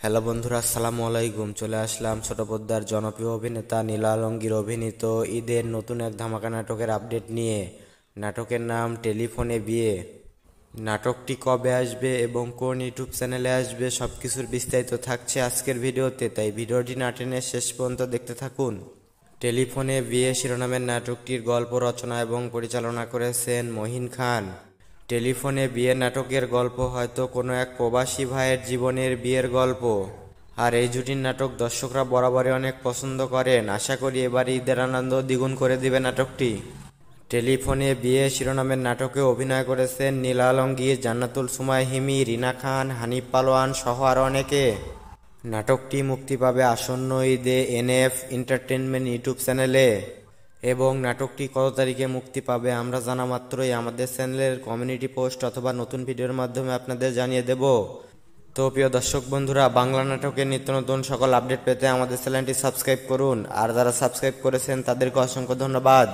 Hello বন্ধুরা, আসসালামু আলাইকুম। চলে আসলাম ছোট পর্দার জনপ্রিয় অভিনেতা নীলা আলমগীর অভিনীত ঈদের নতুন এক ধামাকা নাটকের আপডেট নিয়ে। নাটকের নাম টেলিফোনে বিয়ে। নাটকটি কবে আসবে এবং কোন ইউটিউব চ্যানেলে আসবে সবকিছুর বিস্তারিত থাকছে আজকের ভিডিওতে, তাই ভিডিওটি না টেনে শেষ পর্যন্ত দেখতে থাকুন। টেলিফোনে বিয়ে শিরোনামের নাটকটির গল্প রচনা এবং পরিচালনা করেছেন মহিন খান। টেলিফোনে বিয়ে নাটকের গল্প হয়তো কোনো এক প্রবাসী ভাইয়ের জীবনের বিয়ের গল্প। আর এই জুটির নাটক দর্শকরা বরাবরই অনেক পছন্দ করেন। আশা করি এবার ঈদের আনন্দ দ্বিগুণ করে দিবে নাটকটি। টেলিফোনে বিয়ে শিরোনামের নাটকে অভিনয় করেছেন নীলা আলমগীর, জান্নাতুল সুমাইয়া হিমি, রিনা খান, হানিফ পালোয়ান সহ আরও অনেকে। নাটকটি মুক্তি পাবে আসন্ন ঈদে এনএফ এন্টারটেইনমেন্ট ইউটিউব চ্যানেলে। এবং নাটকটি কত তারিখে মুক্তি পাবে আমরা জানা মাত্রই আমাদের চ্যানেলের কমিউনিটি পোস্ট অথবা নতুন ভিডিওর মাধ্যমে আপনাদের জানিয়ে দেব। তো প্রিয় দর্শক বন্ধুরা, বাংলা নাটকের নিত্য নতুন সকল আপডেট পেতে আমাদের চ্যানেলটি সাবস্ক্রাইব করুন। আর যারা সাবস্ক্রাইব করেছেন তাদেরকে অসংখ্য ধন্যবাদ।